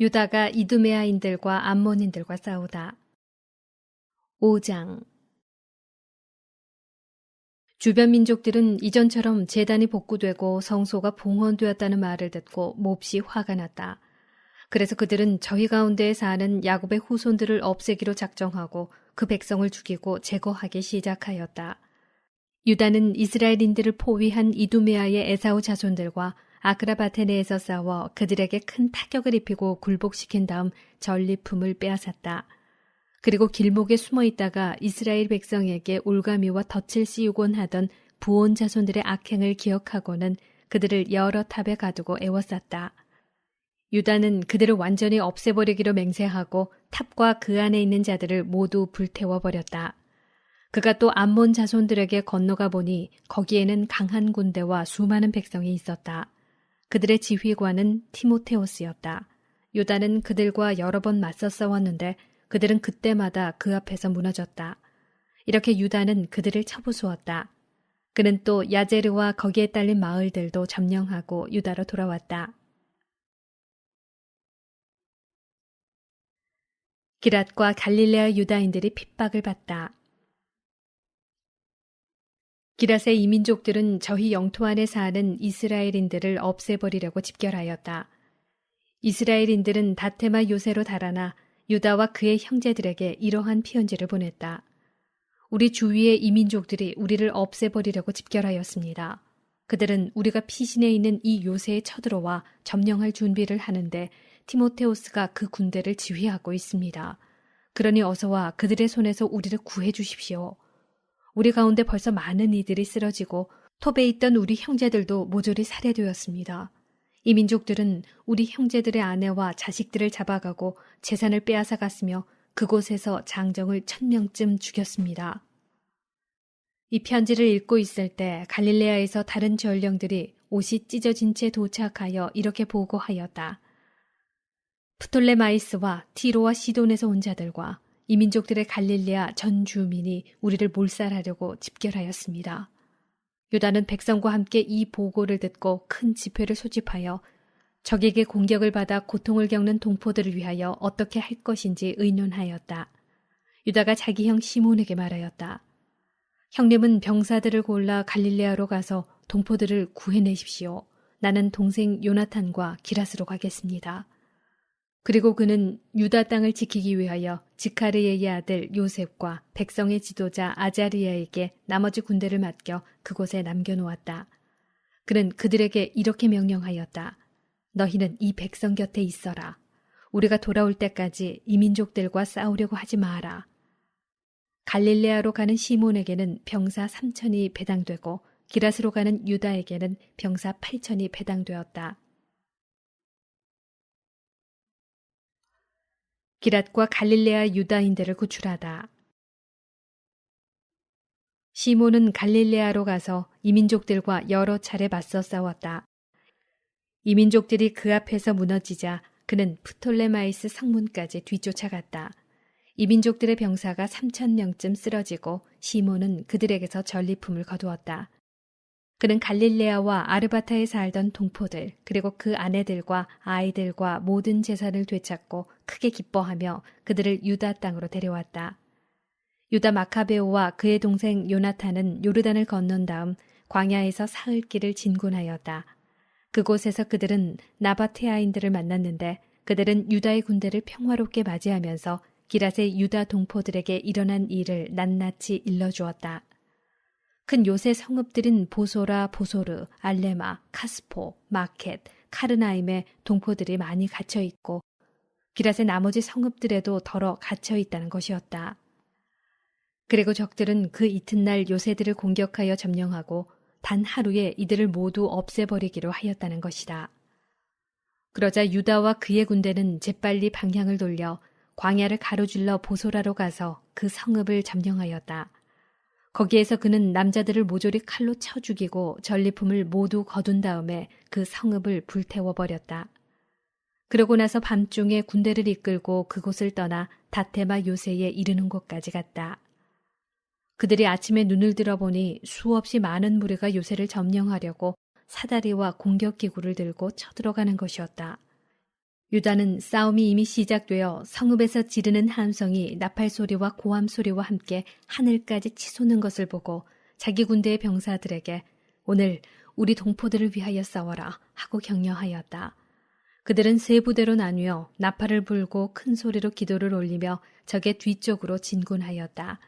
유다가 이두메아인들과 암몬인들과 싸우다. 5장. 주변 민족들은 이전처럼 제단이 복구되고 성소가 봉헌되었다는 말을 듣고 몹시 화가 났다. 그래서 그들은 저희 가운데에 사는 야곱의 후손들을 없애기로 작정하고 그 백성을 죽이고 제거하기 시작하였다. 유다는 이스라엘인들을 포위한 이두메아의 에사우 자손들과 아크라바테 내에서 싸워 그들에게 큰 타격을 입히고 굴복시킨 다음 전리품을 빼앗았다. 그리고 길목에 숨어 있다가 이스라엘 백성에게 올가미와 덫을 씌우곤 하던 부온 자손들의 악행을 기억하고는 그들을 여러 탑에 가두고 애워쌌다. 유다는 그들을 완전히 없애버리기로 맹세하고 탑과 그 안에 있는 자들을 모두 불태워버렸다. 그가 또 암몬 자손들에게 건너가 보니 거기에는 강한 군대와 수많은 백성이 있었다. 그들의 지휘관은 티모테오스였다. 유다는 그들과 여러 번 맞서 싸웠는데 그들은 그때마다 그 앞에서 무너졌다. 이렇게 유다는 그들을 쳐부수었다. 그는 또 야제르와 거기에 딸린 마을들도 점령하고 유다로 돌아왔다. 기랏과 갈릴레아 유다인들이 핍박을 받다. 기랏의 이민족들은 저희 영토 안에 사는 이스라엘인들을 없애버리려고 집결하였다. 이스라엘인들은 다테마 요새로 달아나 유다와 그의 형제들에게 이러한 피언지를 보냈다. 우리 주위의 이민족들이 우리를 없애버리려고 집결하였습니다. 그들은 우리가 피신해 있는 이 요새에 쳐들어와 점령할 준비를 하는데 티모테오스가 그 군대를 지휘하고 있습니다. 그러니 어서와 그들의 손에서 우리를 구해 주십시오. 우리 가운데 벌써 많은 이들이 쓰러지고 톱에 있던 우리 형제들도 모조리 살해되었습니다. 이 민족들은 우리 형제들의 아내와 자식들을 잡아가고 재산을 빼앗아 갔으며 그곳에서 장정을 1000명쯤 죽였습니다. 이 편지를 읽고 있을 때 갈릴레아에서 다른 전령들이 옷이 찢어진 채 도착하여 이렇게 보고하였다. 프톨레마이스와 티로와 시돈에서 온 자들과 이 민족들의 갈릴레아 전 주민이 우리를 몰살하려고 집결하였습니다. 유다는 백성과 함께 이 보고를 듣고 큰 집회를 소집하여 적에게 공격을 받아 고통을 겪는 동포들을 위하여 어떻게 할 것인지 의논하였다. 유다가 자기 형 시몬에게 말하였다. 형님은 병사들을 골라 갈릴레아로 가서 동포들을 구해내십시오. 나는 동생 요나탄과 기랏으로 가겠습니다. 그리고 그는 유다 땅을 지키기 위하여 지카르의 아들 요셉과 백성의 지도자 아자리아에게 나머지 군대를 맡겨 그곳에 남겨놓았다. 그는 그들에게 이렇게 명령하였다. 너희는 이 백성 곁에 있어라. 우리가 돌아올 때까지 이 민족들과 싸우려고 하지 마라. 갈릴레아로 가는 시몬에게는 병사 3000이 배당되고 기랏으로 가는 유다에게는 병사 8000이 배당되었다. 기랏과 갈릴레아 유다인들을 구출하다. 시몬은 갈릴레아로 가서 이민족들과 여러 차례 맞서 싸웠다. 이민족들이 그 앞에서 무너지자 그는 프톨레마이스 성문까지 뒤쫓아갔다. 이민족들의 병사가 3000명쯤 쓰러지고 시몬은 그들에게서 전리품을 거두었다. 그는 갈릴레아와 아르바타에 살던 동포들 그리고 그 아내들과 아이들과 모든 재산을 되찾고 크게 기뻐하며 그들을 유다 땅으로 데려왔다. 유다 마카베오와 그의 동생 요나탄은 요르단을 건넌 다음 광야에서 사흘 길을 진군하였다. 그곳에서 그들은 나바테아인들을 만났는데 그들은 유다의 군대를 평화롭게 맞이하면서 기랏의 유다 동포들에게 일어난 일을 낱낱이 일러주었다. 큰 요새 성읍들인 보소라, 보소르, 알레마, 카스포, 마켓, 카르나임에 동포들이 많이 갇혀있고 기랏의 나머지 성읍들에도 덜어 갇혀있다는 것이었다. 그리고 적들은 그 이튿날 요새들을 공격하여 점령하고 단 하루에 이들을 모두 없애버리기로 하였다는 것이다. 그러자 유다와 그의 군대는 재빨리 방향을 돌려 광야를 가로질러 보소라로 가서 그 성읍을 점령하였다. 거기에서 그는 남자들을 모조리 칼로 쳐 죽이고 전리품을 모두 거둔 다음에 그 성읍을 불태워버렸다. 그러고 나서 밤중에 군대를 이끌고 그곳을 떠나 다테마 요새에 이르는 곳까지 갔다. 그들이 아침에 눈을 들어보니 수없이 많은 무리가 요새를 점령하려고 사다리와 공격기구를 들고 쳐들어가는 것이었다. 유다는 싸움이 이미 시작되어 성읍에서 지르는 함성이 나팔 소리와 고함 소리와 함께 하늘까지 치솟는 것을 보고 자기 군대의 병사들에게 오늘 우리 동포들을 위하여 싸워라 하고 격려하였다. 그들은 세 부대로 나뉘어 나팔을 불고 큰 소리로 기도를 올리며 적의 뒤쪽으로 진군하였다.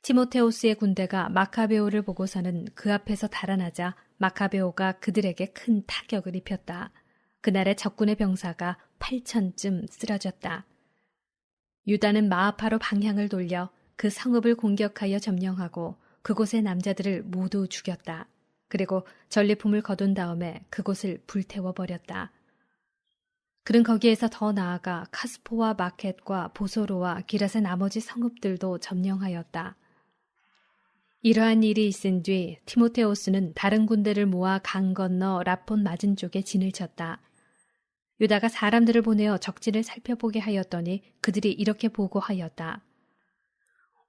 티모테우스의 군대가 마카베오를 보고서는 그 앞에서 달아나자 마카베오가 그들에게 큰 타격을 입혔다. 그날의 적군의 병사가 8,000쯤 쓰러졌다. 유다는 마아파로 방향을 돌려 그 성읍을 공격하여 점령하고 그곳의 남자들을 모두 죽였다. 그리고 전리품을 거둔 다음에 그곳을 불태워버렸다. 그는 거기에서 더 나아가 카스포와 마켓과 보소로와 기랏의 나머지 성읍들도 점령하였다. 이러한 일이 있은 뒤 티모테오스는 다른 군대를 모아 강 건너 라폰 맞은 쪽에 진을 쳤다. 유다가 사람들을 보내어 적진을 살펴보게 하였더니 그들이 이렇게 보고하였다.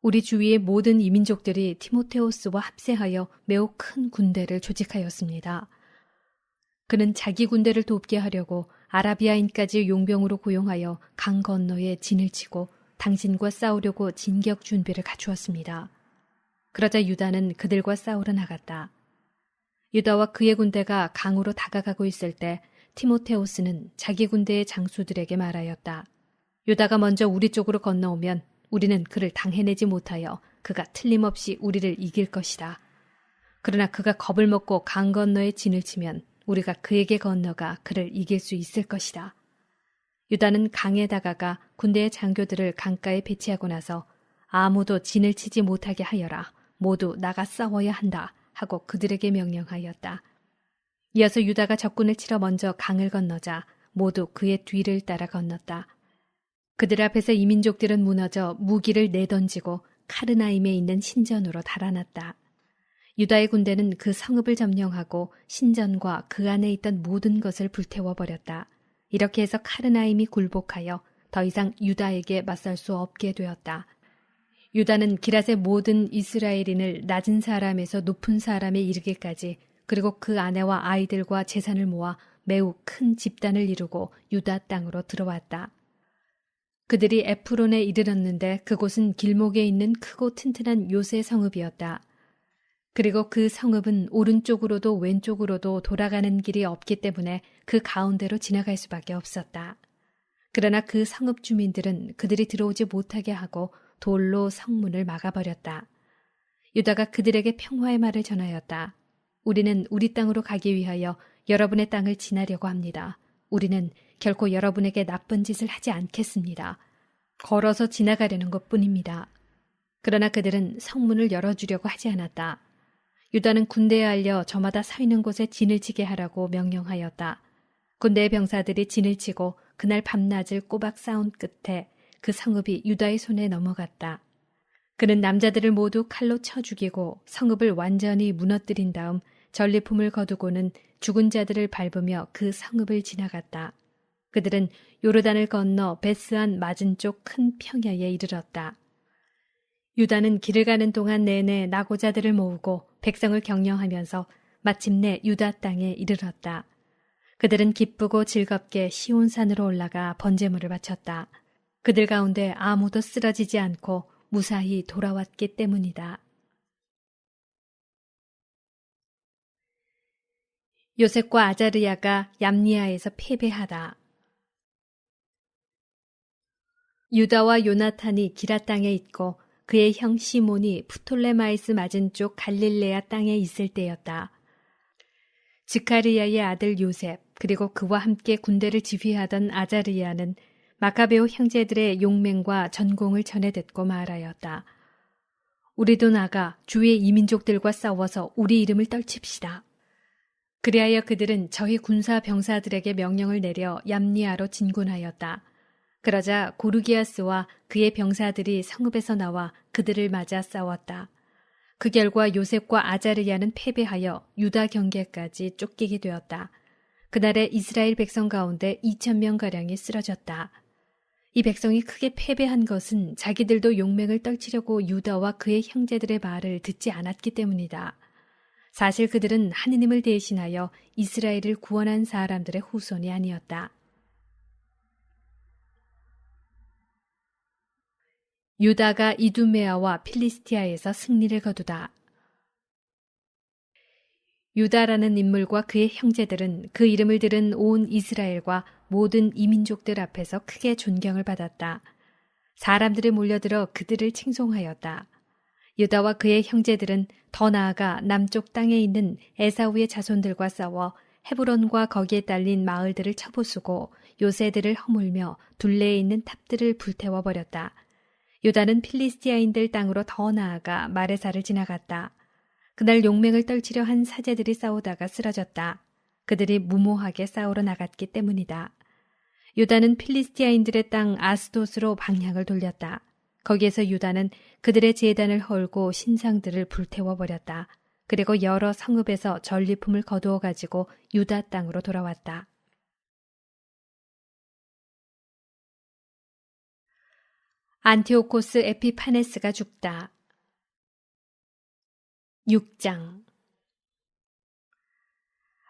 우리 주위의 모든 이민족들이 티모테오스와 합세하여 매우 큰 군대를 조직하였습니다. 그는 자기 군대를 돕게 하려고 아라비아인까지 용병으로 고용하여 강 건너에 진을 치고 당신과 싸우려고 진격 준비를 갖추었습니다. 그러자 유다는 그들과 싸우러 나갔다. 유다와 그의 군대가 강으로 다가가고 있을 때 티모테오스는 자기 군대의 장수들에게 말하였다. 유다가 먼저 우리 쪽으로 건너오면 우리는 그를 당해내지 못하여 그가 틀림없이 우리를 이길 것이다. 그러나 그가 겁을 먹고 강 건너에 진을 치면 우리가 그에게 건너가 그를 이길 수 있을 것이다. 유다는 강에 다가가 군대의 장교들을 강가에 배치하고 나서 아무도 진을 치지 못하게 하여라. 모두 나가 싸워야 한다. 하고 그들에게 명령하였다. 이어서 유다가 적군을 치러 먼저 강을 건너자 모두 그의 뒤를 따라 건넜다. 그들 앞에서 이민족들은 무너져 무기를 내던지고 카르나임에 있는 신전으로 달아났다. 유다의 군대는 그 성읍을 점령하고 신전과 그 안에 있던 모든 것을 불태워버렸다. 이렇게 해서 카르나임이 굴복하여 더 이상 유다에게 맞설 수 없게 되었다. 유다는 기랏의 모든 이스라엘인을 낮은 사람에서 높은 사람에 이르기까지 그리고 그 아내와 아이들과 재산을 모아 매우 큰 집단을 이루고 유다 땅으로 들어왔다. 그들이 에프론에 이르렀는데 그곳은 길목에 있는 크고 튼튼한 요새 성읍이었다. 그리고 그 성읍은 오른쪽으로도 왼쪽으로도 돌아가는 길이 없기 때문에 그 가운데로 지나갈 수밖에 없었다. 그러나 그 성읍 주민들은 그들이 들어오지 못하게 하고 돌로 성문을 막아버렸다. 유다가 그들에게 평화의 말을 전하였다. 우리는 우리 땅으로 가기 위하여 여러분의 땅을 지나려고 합니다. 우리는 결코 여러분에게 나쁜 짓을 하지 않겠습니다. 걸어서 지나가려는 것뿐입니다. 그러나 그들은 성문을 열어주려고 하지 않았다. 유다는 군대에 알려 저마다 서 있는 곳에 진을 치게 하라고 명령하였다. 군대의 병사들이 진을 치고 그날 밤낮을 꼬박 싸운 끝에 그 성읍이 유다의 손에 넘어갔다. 그는 남자들을 모두 칼로 쳐 죽이고 성읍을 완전히 무너뜨린 다음 전리품을 거두고는 죽은 자들을 밟으며 그 성읍을 지나갔다. 그들은 요르단을 건너 베스안 맞은쪽 큰 평야에 이르렀다. 유다는 길을 가는 동안 내내 나고자들을 모으고 백성을 격려하면서 마침내 유다 땅에 이르렀다. 그들은 기쁘고 즐겁게 시온산으로 올라가 번제물을 바쳤다. 그들 가운데 아무도 쓰러지지 않고 무사히 돌아왔기 때문이다. 요셉과 아자르야가 얌니아에서 패배하다. 유다와 요나탄이 기라 땅에 있고 그의 형 시몬이 프톨레마이스 맞은쪽 갈릴레아 땅에 있을 때였다. 즈카리야의 아들 요셉 그리고 그와 함께 군대를 지휘하던 아자르야는 마카베오 형제들의 용맹과 전공을 전해 듣고 말하였다. 우리도 나가 주의 이민족들과 싸워서 우리 이름을 떨칩시다. 그리하여 그들은 저희 군사 병사들에게 명령을 내려 얌니아로 진군하였다. 그러자 고르기아스와 그의 병사들이 성읍에서 나와 그들을 맞아 싸웠다. 그 결과 요셉과 아자르야는 패배하여 유다 경계까지 쫓기게 되었다. 그날에 이스라엘 백성 가운데 2,000명가량이 쓰러졌다. 이 백성이 크게 패배한 것은 자기들도 용맹을 떨치려고 유다와 그의 형제들의 말을 듣지 않았기 때문이다. 사실 그들은 하느님을 대신하여 이스라엘을 구원한 사람들의 후손이 아니었다. 유다가 이두메아와 필리스티아에서 승리를 거두다. 유다라는 인물과 그의 형제들은 그 이름을 들은 온 이스라엘과 모든 이민족들 앞에서 크게 존경을 받았다. 사람들이 몰려들어 그들을 칭송하였다. 유다와 그의 형제들은 더 나아가 남쪽 땅에 있는 에사우의 자손들과 싸워 헤브론과 거기에 딸린 마을들을 쳐부수고 요새들을 허물며 둘레에 있는 탑들을 불태워버렸다. 유다는 필리스티아인들 땅으로 더 나아가 마레사를 지나갔다. 그날 용맹을 떨치려 한 사제들이 싸우다가 쓰러졌다. 그들이 무모하게 싸우러 나갔기 때문이다. 유다는 필리스티아인들의 땅 아스돗으로 방향을 돌렸다. 거기에서 유다는 그들의 제단을 헐고 신상들을 불태워버렸다. 그리고 여러 성읍에서 전리품을 거두어 가지고 유다 땅으로 돌아왔다. 안티오코스 에피파네스가 죽다. 6장.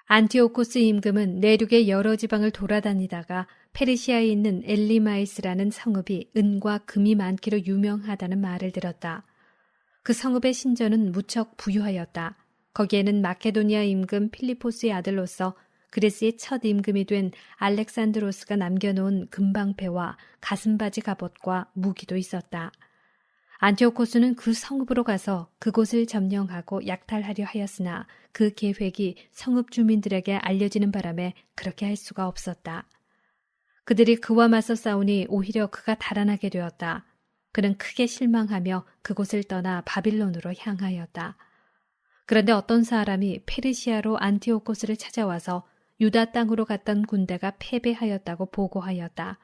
안티오코스 임금은 내륙의 여러 지방을 돌아다니다가 페르시아에 있는 엘리마이스라는 성읍이 은과 금이 많기로 유명하다는 말을 들었다. 그 성읍의 신전은 무척 부유하였다. 거기에는 마케도니아 임금 필리포스의 아들로서 그리스의 첫 임금이 된 알렉산드로스가 남겨놓은 금방패와 가슴바지 갑옷과 무기도 있었다. 안티오코스는 그 성읍으로 가서 그곳을 점령하고 약탈하려 하였으나 그 계획이 성읍 주민들에게 알려지는 바람에 그렇게 할 수가 없었다. 그들이 그와 맞서 싸우니 오히려 그가 달아나게 되었다. 그는 크게 실망하며 그곳을 떠나 바빌론으로 향하였다. 그런데 어떤 사람이 페르시아로 안티오코스를 찾아와서 유다 땅으로 갔던 군대가 패배하였다고 보고하였다.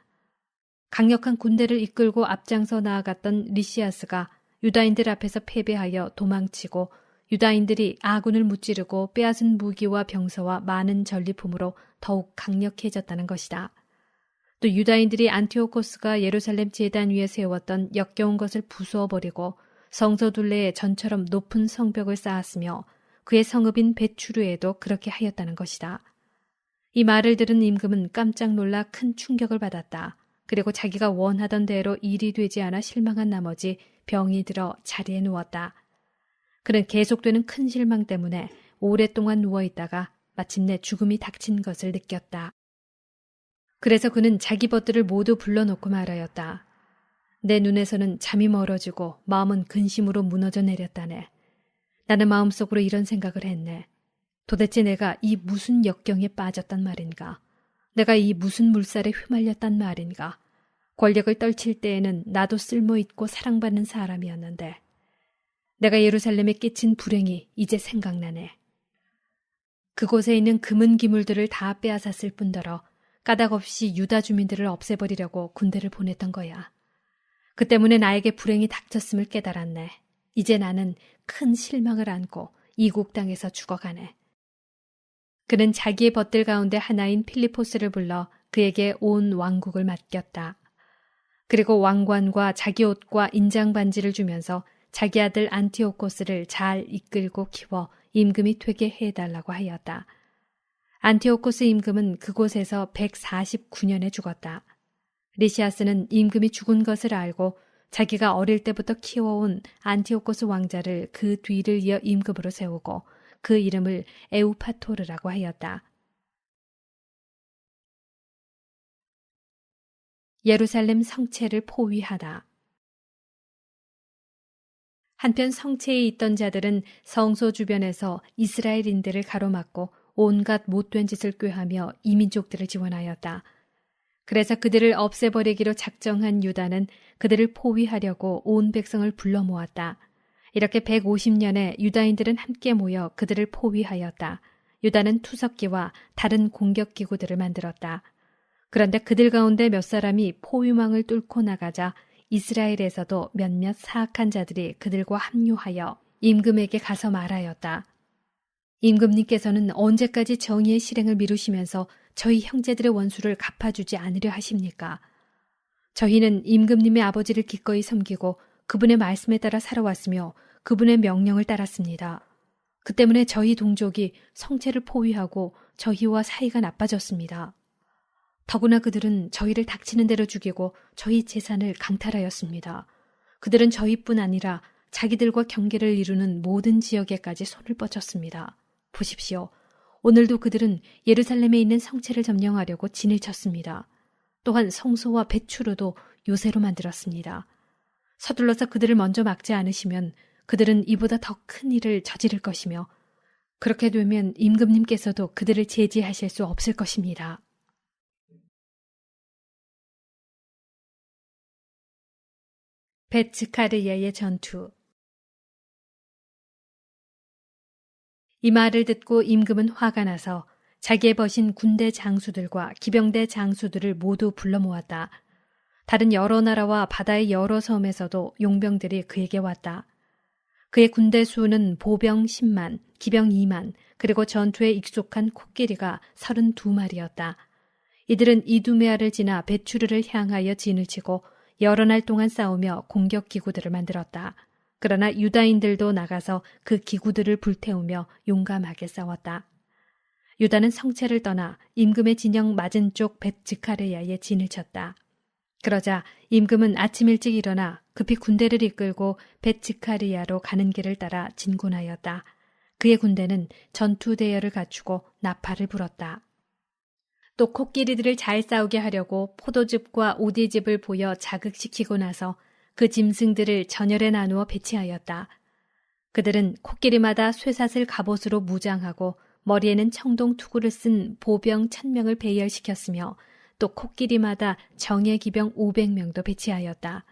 강력한 군대를 이끌고 앞장서 나아갔던 리시아스가 유다인들 앞에서 패배하여 도망치고 유다인들이 아군을 무찌르고 빼앗은 무기와 병서와 많은 전리품으로 더욱 강력해졌다는 것이다. 또 유다인들이 안티오코스가 예루살렘 제단 위에 세웠던 역겨운 것을 부수어버리고 성소 둘레에 전처럼 높은 성벽을 쌓았으며 그의 성읍인 베추르에도 그렇게 하였다는 것이다. 이 말을 들은 임금은 깜짝 놀라 큰 충격을 받았다. 그리고 자기가 원하던 대로 일이 되지 않아 실망한 나머지 병이 들어 자리에 누웠다. 그는 계속되는 큰 실망 때문에 오랫동안 누워있다가 마침내 죽음이 닥친 것을 느꼈다. 그래서 그는 자기 벗들을 모두 불러놓고 말하였다. 내 눈에서는 잠이 멀어지고 마음은 근심으로 무너져 내렸다네. 나는 마음속으로 이런 생각을 했네. 도대체 내가 이 무슨 역경에 빠졌단 말인가? 내가 이 무슨 물살에 휘말렸단 말인가? 권력을 떨칠 때에는 나도 쓸모있고 사랑받는 사람이었는데 내가 예루살렘에 끼친 불행이 이제 생각나네. 그곳에 있는 금은 기물들을 다 빼앗았을 뿐더러 까닭없이 유다 주민들을 없애버리려고 군대를 보냈던 거야. 그 때문에 나에게 불행이 닥쳤음을 깨달았네. 이제 나는 큰 실망을 안고 이국 땅에서 죽어가네. 그는 자기의 벗들 가운데 하나인 필리포스를 불러 그에게 온 왕국을 맡겼다. 그리고 왕관과 자기 옷과 인장 반지를 주면서 자기 아들 안티오코스를 잘 이끌고 키워 임금이 되게 해달라고 하였다. 안티오코스 임금은 그곳에서 149년에 죽었다. 리시아스는 임금이 죽은 것을 알고 자기가 어릴 때부터 키워온 안티오코스 왕자를 그 뒤를 이어 임금으로 세우고 그 이름을 에우파토르라고 하였다. 예루살렘 성체를 포위하다. 한편 성체에 있던 자들은 성소 주변에서 이스라엘인들을 가로막고 온갖 못된 짓을 꾀하며 이민족들을 지원하였다. 그래서 그들을 없애버리기로 작정한 유다는 그들을 포위하려고 온 백성을 불러 모았다. 이렇게 150년에 유다인들은 함께 모여 그들을 포위하였다. 유다는 투석기와 다른 공격기구들을 만들었다. 그런데 그들 가운데 몇 사람이 포위망을 뚫고 나가자 이스라엘에서도 몇몇 사악한 자들이 그들과 합류하여 임금에게 가서 말하였다. 임금님께서는 언제까지 정의의 실행을 미루시면서 저희 형제들의 원수를 갚아주지 않으려 하십니까? 저희는 임금님의 아버지를 기꺼이 섬기고 그분의 말씀에 따라 살아왔으며 그분의 명령을 따랐습니다. 그 때문에 저희 동족이 성체를 포위하고 저희와 사이가 나빠졌습니다. 더구나 그들은 저희를 닥치는 대로 죽이고 저희 재산을 강탈하였습니다. 그들은 저희뿐 아니라 자기들과 경계를 이루는 모든 지역에까지 손을 뻗쳤습니다. 보십시오. 오늘도 그들은 예루살렘에 있는 성체를 점령하려고 진을 쳤습니다. 또한 성소와 배추로도 요새로 만들었습니다. 서둘러서 그들을 먼저 막지 않으시면 그들은 이보다 더 큰 일을 저지를 것이며 그렇게 되면 임금님께서도 그들을 제지하실 수 없을 것입니다. 벳즈카르야의 전투. 이 말을 듣고 임금은 화가 나서 자기의 버신 군대 장수들과 기병대 장수들을 모두 불러 모았다. 다른 여러 나라와 바다의 여러 섬에서도 용병들이 그에게 왔다. 그의 군대 수는 보병 10만, 기병 2만, 그리고 전투에 익숙한 코끼리가 32마리였다. 이들은 이두메아를 지나 베추르를 향하여 진을 치고 여러 날 동안 싸우며 공격 기구들을 만들었다. 그러나 유다인들도 나가서 그 기구들을 불태우며 용감하게 싸웠다. 유다는 성체를 떠나 임금의 진영 맞은쪽 벳즈카르야에 진을 쳤다. 그러자 임금은 아침 일찍 일어나 급히 군대를 이끌고 벳즈카르야로 가는 길을 따라 진군하였다. 그의 군대는 전투 대열을 갖추고 나팔을 불었다. 또 코끼리들을 잘 싸우게 하려고 포도즙과 오디즙을 보여 자극시키고 나서 그 짐승들을 전열에 나누어 배치하였다. 그들은 코끼리마다 쇠사슬 갑옷으로 무장하고 머리에는 청동 투구를 쓴 보병 1000명을 배열시켰으며 또 코끼리마다 정예 기병 500명도 배치하였다.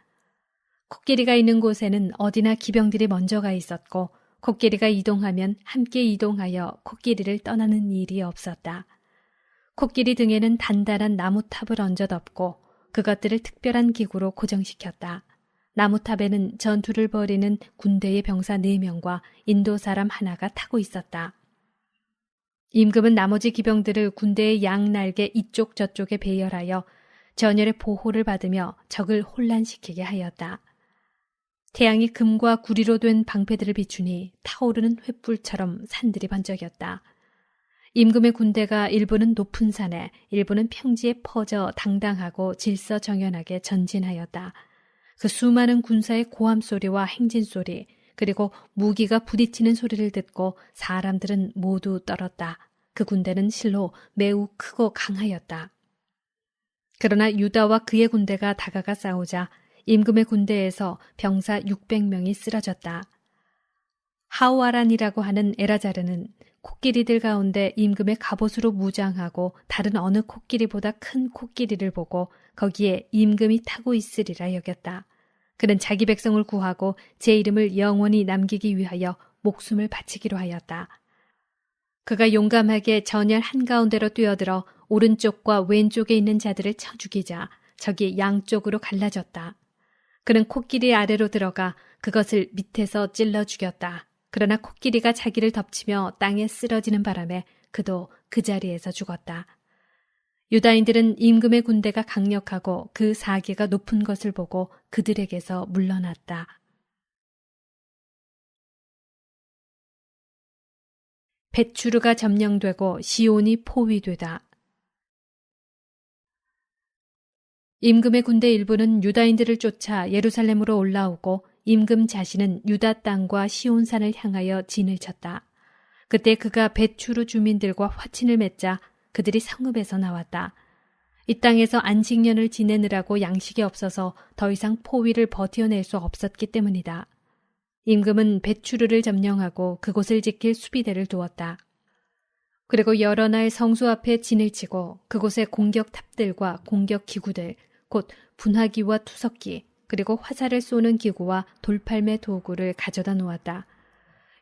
코끼리가 있는 곳에는 어디나 기병들이 먼저 가 있었고 코끼리가 이동하면 함께 이동하여 코끼리를 떠나는 일이 없었다. 코끼리 등에는 단단한 나무탑을 얹어 덮고 그것들을 특별한 기구로 고정시켰다. 나무탑에는 전투를 벌이는 군대의 병사 4명과 인도 사람 하나가 타고 있었다. 임금은 나머지 기병들을 군대의 양날개 이쪽 저쪽에 배열하여 전열의 보호를 받으며 적을 혼란시키게 하였다. 태양이 금과 구리로 된 방패들을 비추니 타오르는 횃불처럼 산들이 번쩍였다. 임금의 군대가 일부는 높은 산에 일부는 평지에 퍼져 당당하고 질서정연하게 전진하였다. 그 수많은 군사의 고함 소리와 행진 소리 그리고 무기가 부딪히는 소리를 듣고 사람들은 모두 떨었다. 그 군대는 실로 매우 크고 강하였다. 그러나 유다와 그의 군대가 다가가 싸우자 임금의 군대에서 병사 600명이 쓰러졌다. 하우아란이라고 하는 에라자르는 코끼리들 가운데 임금의 갑옷으로 무장하고 다른 어느 코끼리보다 큰 코끼리를 보고 거기에 임금이 타고 있으리라 여겼다. 그는 자기 백성을 구하고 제 이름을 영원히 남기기 위하여 목숨을 바치기로 하였다. 그가 용감하게 전열 한가운데로 뛰어들어 오른쪽과 왼쪽에 있는 자들을 쳐 죽이자 적이 양쪽으로 갈라졌다. 그는 코끼리 아래로 들어가 그것을 밑에서 찔러 죽였다. 그러나 코끼리가 자기를 덮치며 땅에 쓰러지는 바람에 그도 그 자리에서 죽었다. 유다인들은 임금의 군대가 강력하고 그 사기가 높은 것을 보고 그들에게서 물러났다. 벳추르가 점령되고 시온이 포위되다. 임금의 군대 일부는 유다인들을 쫓아 예루살렘으로 올라오고 임금 자신은 유다 땅과 시온산을 향하여 진을 쳤다. 그때 그가 벳추르 주민들과 화친을 맺자 그들이 성읍에서 나왔다. 이 땅에서 안식년을 지내느라고 양식이 없어서 더 이상 포위를 버텨낼 수 없었기 때문이다. 임금은 벳추르를 점령하고 그곳을 지킬 수비대를 두었다. 그리고 여러 날 성수 앞에 진을 치고 그곳에 공격탑들과 공격기구들, 곧 분화기와 투석기, 그리고 화살을 쏘는 기구와 돌팔매 도구를 가져다 놓았다.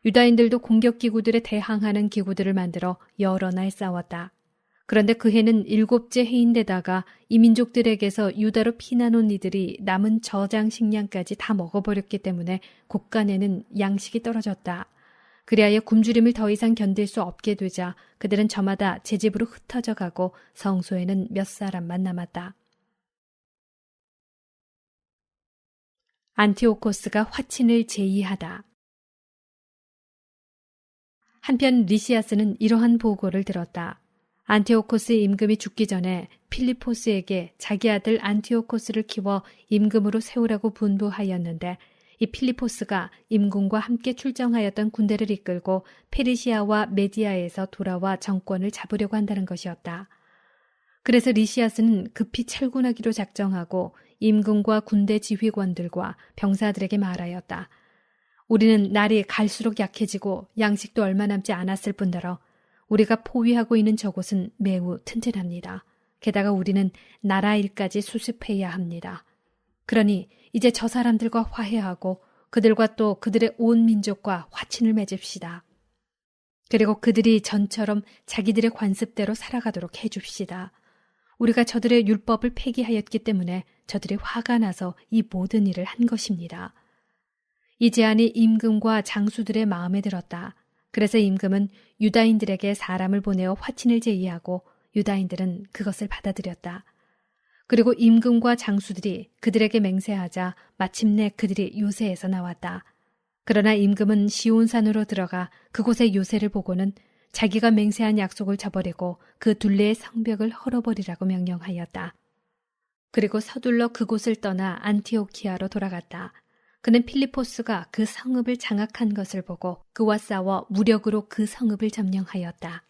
유다인들도 공격기구들에 대항하는 기구들을 만들어 여러 날 싸웠다. 그런데 그 해는 7째 해인데다가 이 민족들에게서 유다로 피난온 이들이 남은 저장 식량까지 다 먹어버렸기 때문에 곳간에는 양식이 떨어졌다. 그리하여 굶주림을 더 이상 견딜 수 없게 되자 그들은 저마다 제 집으로 흩어져 가고 성소에는 몇 사람만 남았다. 안티오코스가 화친을 제의하다. 한편 리시아스는 이러한 보고를 들었다. 안티오코스 임금이 죽기 전에 필리포스에게 자기 아들 안티오코스를 키워 임금으로 세우라고 분부하였는데 이 필리포스가 임금과 함께 출정하였던 군대를 이끌고 페르시아와 메디아에서 돌아와 정권을 잡으려고 한다는 것이었다. 그래서 리시아스는 급히 철군하기로 작정하고 임금과 군대 지휘관들과 병사들에게 말하였다. 우리는 날이 갈수록 약해지고 양식도 얼마 남지 않았을 뿐더러 우리가 포위하고 있는 저곳은 매우 튼튼합니다. 게다가 우리는 나라 일까지 수습해야 합니다. 그러니 이제 저 사람들과 화해하고 그들과 또 그들의 온 민족과 화친을 맺읍시다. 그리고 그들이 전처럼 자기들의 관습대로 살아가도록 해줍시다. 우리가 저들의 율법을 폐기하였기 때문에 저들이 화가 나서 이 모든 일을 한 것입니다. 이 제안이 임금과 장수들의 마음에 들었다. 그래서 임금은 유다인들에게 사람을 보내어 화친을 제의하고 유다인들은 그것을 받아들였다. 그리고 임금과 장수들이 그들에게 맹세하자 마침내 그들이 요새에서 나왔다. 그러나 임금은 시온산으로 들어가 그곳의 요새를 보고는 자기가 맹세한 약속을 저버리고 그 둘레의 성벽을 헐어버리라고 명령하였다. 그리고 서둘러 그곳을 떠나 안티오키아로 돌아갔다. 그는 필리포스가 그 성읍을 장악한 것을 보고 그와 싸워 무력으로 그 성읍을 점령하였다.